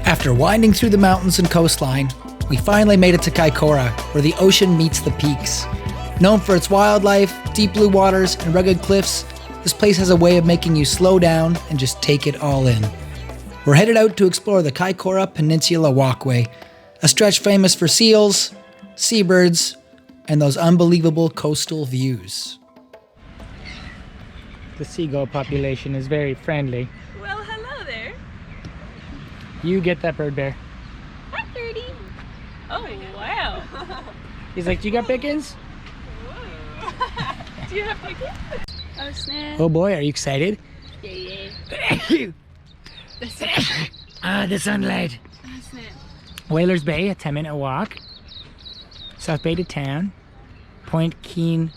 After winding through the mountains and coastline, we finally made it to Kaikoura, where the ocean meets the peaks. Known for its wildlife, deep blue waters, and rugged cliffs, this place has a way of making you slow down and just take it all in. We're headed out to explore the Kaikōura Peninsula Walkway, a stretch famous for seals, seabirds, and those unbelievable coastal views. The seagull population is very friendly. Well, hello there. You get that bird bear. Hi, birdie. Oh, wow. He's like, do you got pickings? Do you have pickings? Oh, snap. Oh boy, are you excited? Yeah. The sunlight. Oh, snap. Whalers Bay, a 10-minute walk. South Bay to town. Point Keene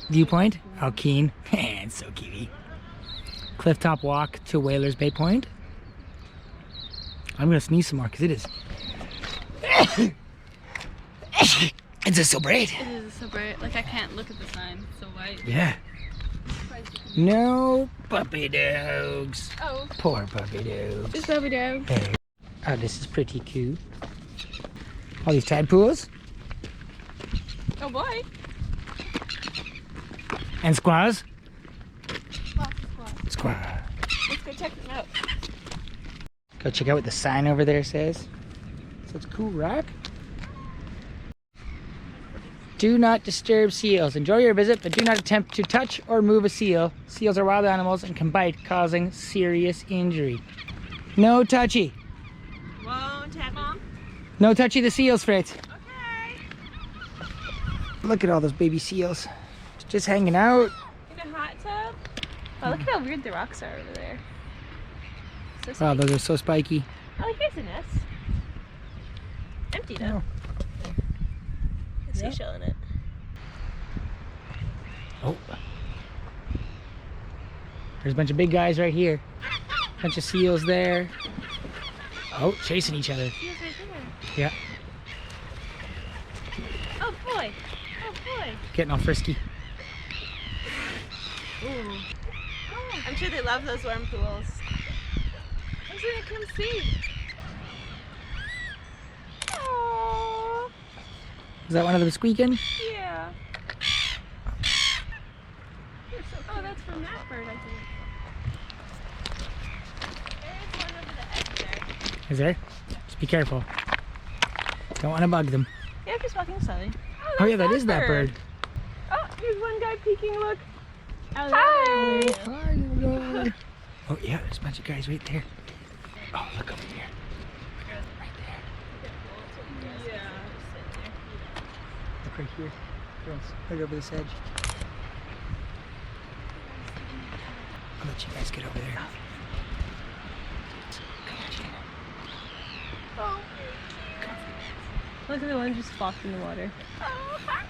Viewpoint. Oh, Keene. It's so cutie. Clifftop walk to Whalers Bay Point. I'm gonna sneeze some more because it is. It's just so bright. It is so bright. Like, I can't look at the sign. It's so white. Yeah. No puppy dogs. Oh. Poor puppy dogs. It's puppy dog. Hey. Oh, this is pretty cool. All these tide pools. Oh, boy. And sqwas. Squash. Sqwa. Let's go check them out. Go check out what the sign over there says. So it's cool rock. Do not disturb seals. Enjoy your visit, but do not attempt to touch or move a seal. Seals are wild animals and can bite, causing serious injury. No touchy. Won't tap, Mom. No touchy the seals, Fritz. Okay. Look at all those baby seals. Just hanging out. In a hot tub. Oh, look at how weird the rocks are over there. So Wow, spiky. those are so spiky. Oh, here's a nest. Empty though. Oh. A seashell in it. Oh. There's a bunch of big guys right here. Bunch of seals there. Oh, chasing each other. Seals right there. Yeah, Oh boy. Oh boy. getting all frisky. Ooh. Oh, I'm sure they love those warm pools. I'm gonna come see. Oh, Is that one of them squeaking? yeah. Oh, that's from that bird, I think. There's one over the edge there. Is there? Just be careful. Don't want to bug them. Yeah, just walking slowly. Oh yeah, that is that bird. Oh, there's one guy peeking. Look. Hi. Hi, little guy. Oh yeah, there's a bunch of guys right there. Oh, look over here. Right there. Yeah. Look right here. Girls, right over this edge. I'll let you guys get over there. Come on, Gina. Oh. Look at the one just flopped in the water. Oh, hi.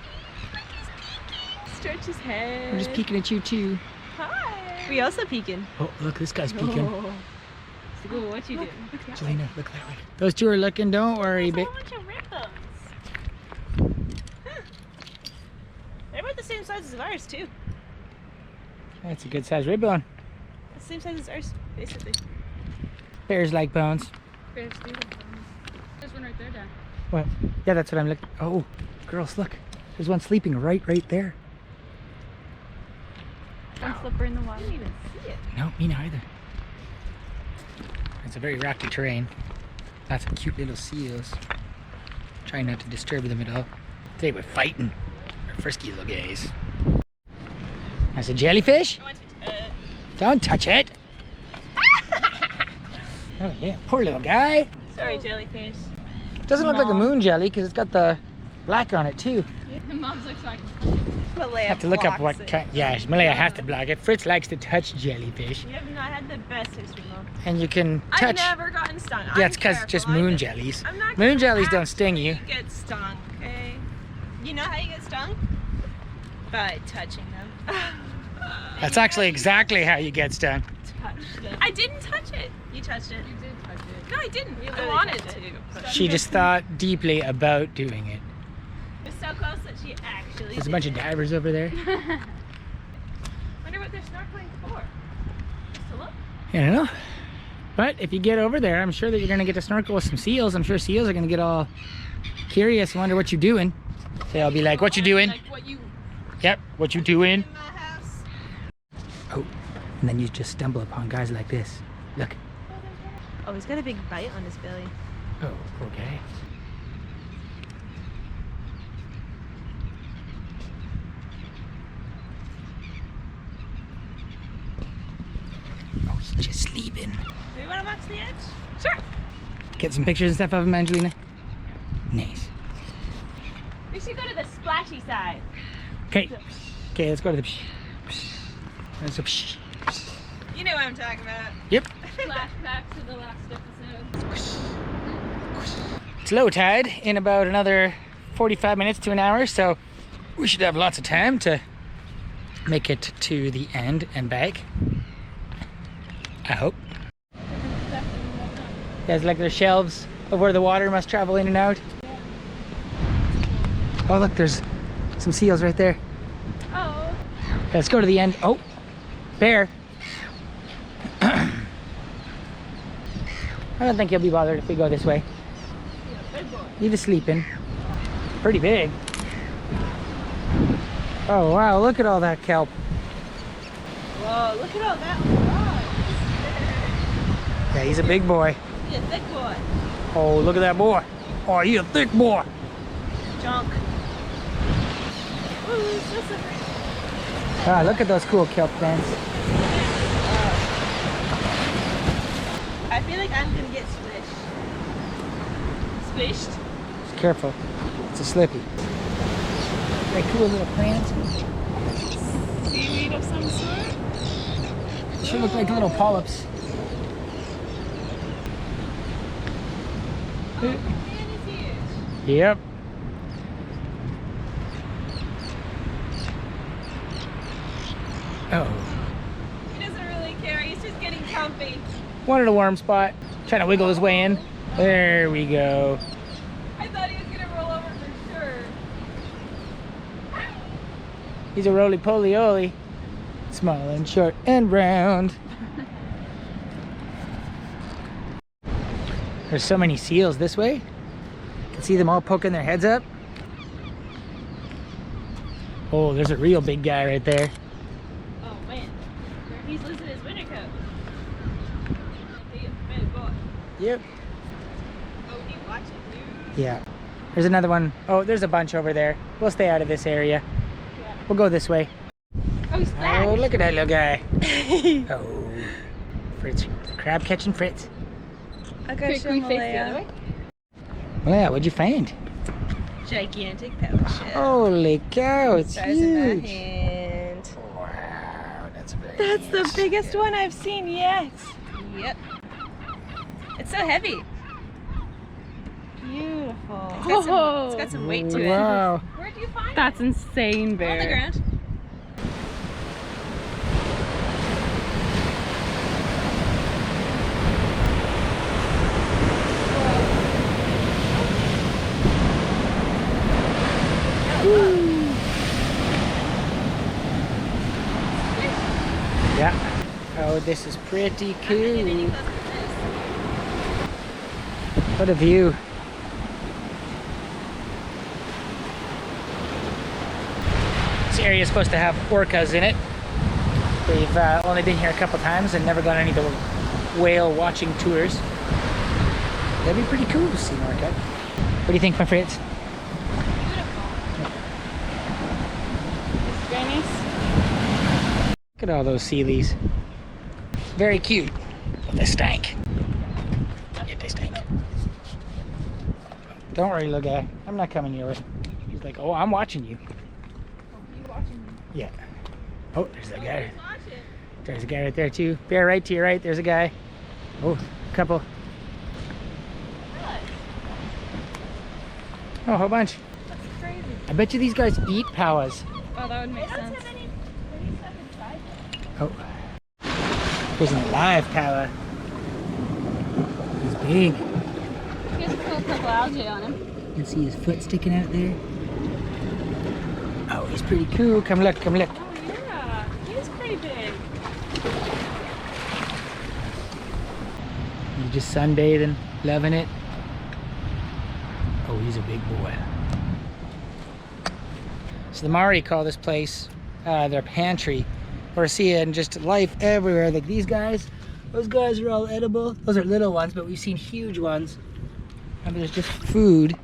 Look, he's peeking. Stretch his head. We're just peeking at you too. Hi. We also peeking. Oh, look, this guy's peeking. Oh. So, what you doing? Jelena, look that way. Those two are looking, don't worry, There's a babe. whole bunch of ribbons. They're about the same size as ours, too. That's a good sized rib bone. The same size as ours, basically. Bears like bones. Bears do. There's one right there, Dad. What? Yeah, that's what I'm looking. Oh, girls, look. There's one sleeping right there. One slipper in the water. I didn't even see it. No, me neither. It's a very rocky terrain. Lots of cute little seals. Trying not to disturb them at all. Today we're fighting. We're frisky little guys. That's a jellyfish? Don't touch it. Oh yeah, poor little guy. Sorry, jellyfish. Doesn't look like a moon jelly because it's got the black on it too. Mom's looks like Malaya Have to look up blocks what it. kind. Yeah, Malaya has to block it. Fritz likes to touch jellyfish, You have not had the best history, Mom. and you can touch. I've never gotten stung. Yeah, it's because it's just moon jellies. I'm not Moon gonna jellies don't sting you. actually get stung, okay? You know how you get stung? By touching them. That's actually exactly how you get stung. Touch them. I didn't touch it. You touched it. You did touch it. No, I didn't. I wanted to. But She just thought deeply about doing it. It was so close that she actually There's a did bunch of it. divers over there. Wonder what they're snorkeling for. Just to look? I don't know. But if you get over there, I'm sure that you're gonna get to snorkel with some seals. I'm sure seals are gonna get all curious and wonder what you're doing. So I'll be like, what you doing? Like what you Yep, what you doing? in my house. Oh, and then you just stumble upon guys like this. Look. Oh, he's got a big bite on his belly. Oh, okay. Oh, he's just sleeping. Do you want to watch the edge? Sure. Get some pictures and stuff of him, Angelina. Nice. We should go to the splashy side. Okay. Okay, let's go to the Let's go. You know what I'm talking about. Yep. Flashback to the last episode. It's low tide in about another 45 minutes to an hour, so we should have lots of time to make it to the end and back. I hope. Guys, like their shelves of where the water must travel in and out. Oh, look, there's some seals right there. Oh. Let's go to the end. Oh, bear. I don't think he'll be bothered if we go this way. Leave him sleeping. Pretty big. Oh, wow, look at all that kelp. Whoa, look at all that rock. Yeah, he's a big boy. He's a thick boy. Oh, look at that boy. Oh, he's a thick boy. Junk. Ooh, it's so slippery. Ah, look at those cool kelp fans. I feel like I'm gonna get squished. Squished? Just careful. It's a slippy. Very cool little plants. Seaweed of some sort? Should look like little polyps. Oh, man, it's huge. Yep. Oh. He doesn't really care. He's just getting comfy. Wanted a warm spot. Trying to wiggle his way in. There we go. I thought he was gonna roll over for sure. He's a roly-poly-oly. Small and short and round. There's so many seals this way. You can see them all poking their heads up. Oh, there's a real big guy right there. Oh man, he's losing his winter coat. He's a big boy. Yep. Oh, he's watching you. Yeah. There's another one. Oh, there's a bunch over there. We'll stay out of this area. Yeah. We'll go this way. Oh, he's back. Oh, look at that little guy. Oh, Fritz. Crab catching Fritz. I got Can we face the other way? Well, yeah, what'd you find? Gigantic Pāua Shell. Holy cow, it's Size in my huge. hand. Wow, that's very That's the huge. biggest one I've seen yet. Yep. It's so heavy. Beautiful. It's got some weight to it. Wow. Where'd you find That's insane, it? On the Bear. ground. Yeah. Oh, this is pretty cool. What a view. This area is supposed to have orcas in it. We've only been here a couple times and never gone any of the whale watching tours. That'd be pretty cool to see an orca. What do you think, my Fritz? It's very nice. Look at all those sealies. Very cute, but they stank. Yeah, they stink. Don't worry, little guy. I'm not coming your way. He's like, oh, I'm watching you. You watching me? Yeah. Oh, there's that guy. There's a guy right there too. Bear right to your right. There's a guy. Oh, couple. Oh, a whole bunch. That's crazy. I bet you these guys eat Pāuas. Oh, that would make They don't sense. have any stuff inside them. Oh. There's an alive Pāua. He's big. He has a couple algae on him. You can see his foot sticking out there. Oh, he's pretty cool. Come look, come look. Oh, yeah. He is pretty big. He's just sunbathing, loving it. Oh, he's a big boy. So the Maori call this place their pantry, or seeing just life everywhere. Like these guys, those guys are all edible. Those are little ones, but we've seen huge ones. And there's just food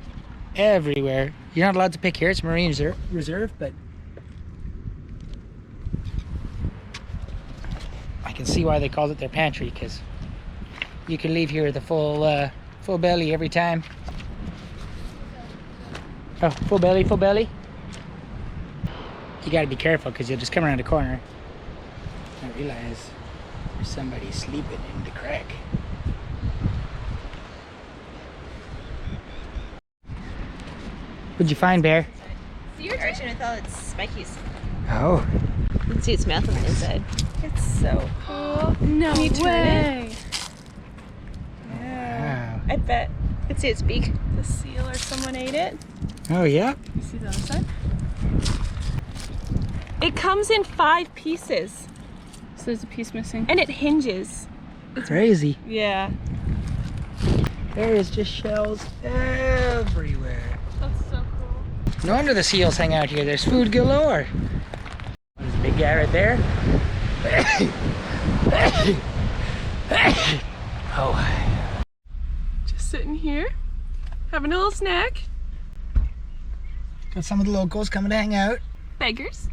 everywhere. You're not allowed to pick here, it's marine reserve, but I can see why they called it their pantry, because you can leave here with a full belly every time. Oh, full belly, full belly. You gotta be careful because you'll just come around the corner and realize there's somebody sleeping in the crack. What'd you find, Bear? Sea urchin with all its spikies. Oh. You can see its mouth on the inside. It's so cool. No way. Turn it? Yeah. Wow. I bet. You can see its beak. The seal or someone ate it. Oh, yeah? You see the other side? It comes in 5 pieces. So there's a piece missing. And it hinges. Crazy. Yeah. There is just shells everywhere. That's so cool. No wonder the seals hang out here. There's food galore. There's a big guy right there. Oh. Just sitting here, having a little snack. Got some of the locals coming to hang out. Beggars.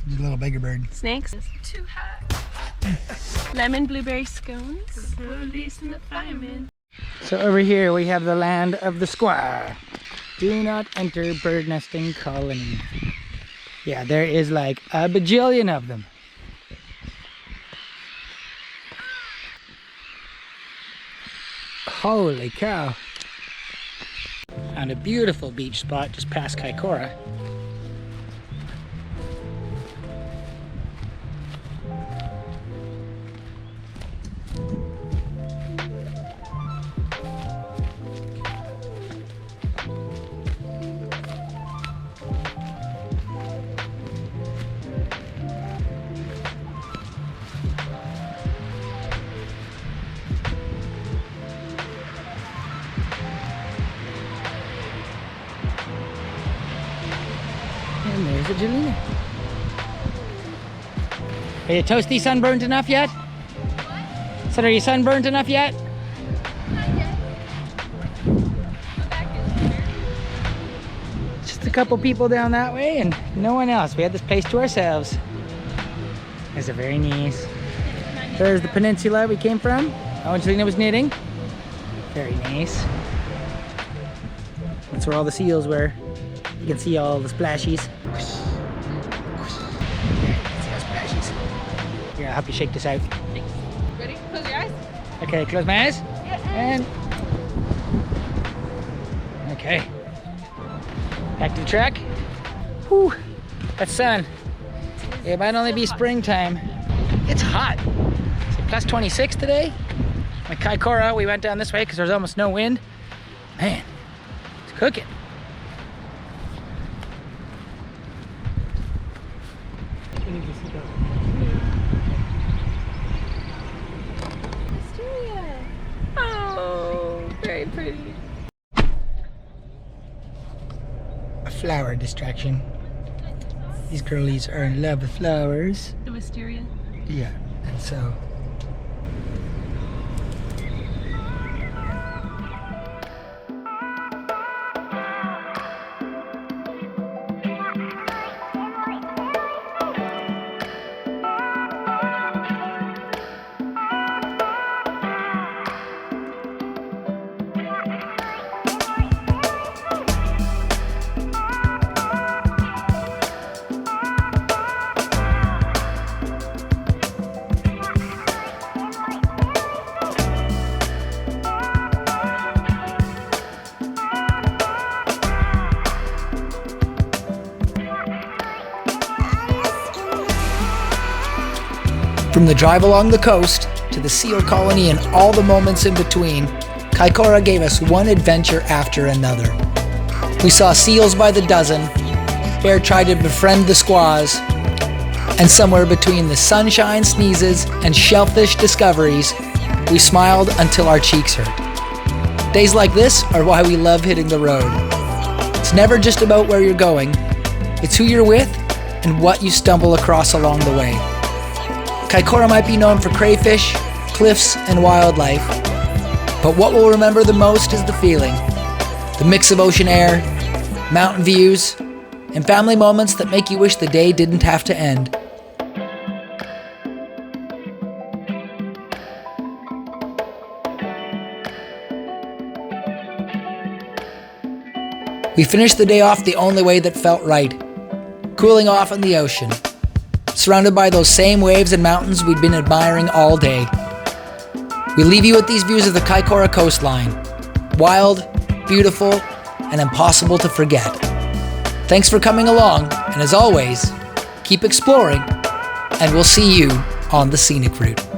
There's a little beggar bird. Snakes. Too hot. Lemon blueberry scones. The police and the firemen. So over here we have the land of the sqwa. Do not enter bird nesting colony. Yeah, there is like a bajillion of them. Holy cow. Found a beautiful beach spot just past Kaikoura. And there's a Jellyfish. Are you toasty sunburnt enough yet? What? So are you sunburnt enough yet? Not yet. My back is here. Just a couple people down that way and no one else. We had this place to ourselves. These are very nice. There's the peninsula we came from. Angelina was knitting. Very nice. That's where all the seals were. You can see all the splashies. Yeah, you can see all the splashies. Here, I'll help you shake this out. Ready? Close your eyes. Okay, close my eyes. Yeah. And okay. Back to the track. Whew, that sun. It might only be springtime. It's hot. It's like plus 26 today. Like Kaikoura, we went down this way because there's almost no wind. Man, it's cooking. Wisteria. Oh, very pretty. A flower distraction. These girlies are in love with flowers. The wisteria. Yeah, and so. From the drive along the coast to the seal colony and all the moments in between, Kaikoura gave us one adventure after another. We saw seals by the dozen, Bear tried to befriend the sqwas, and somewhere between the sunshine sneezes and shellfish discoveries, we smiled until our cheeks hurt. Days like this are why we love hitting the road. It's never just about where you're going, it's who you're with and what you stumble across along the way. Kaikoura might be known for crayfish, cliffs, and wildlife, but what we'll remember the most is the feeling. The mix of ocean air, mountain views, and family moments that make you wish the day didn't have to end. We finished the day off the only way that felt right, cooling off in the ocean, surrounded by those same waves and mountains we'd been admiring all day. We leave you with these views of the Kaikoura coastline, wild, beautiful, and impossible to forget. Thanks for coming along, and as always, keep exploring, and we'll see you on the Scenic Route.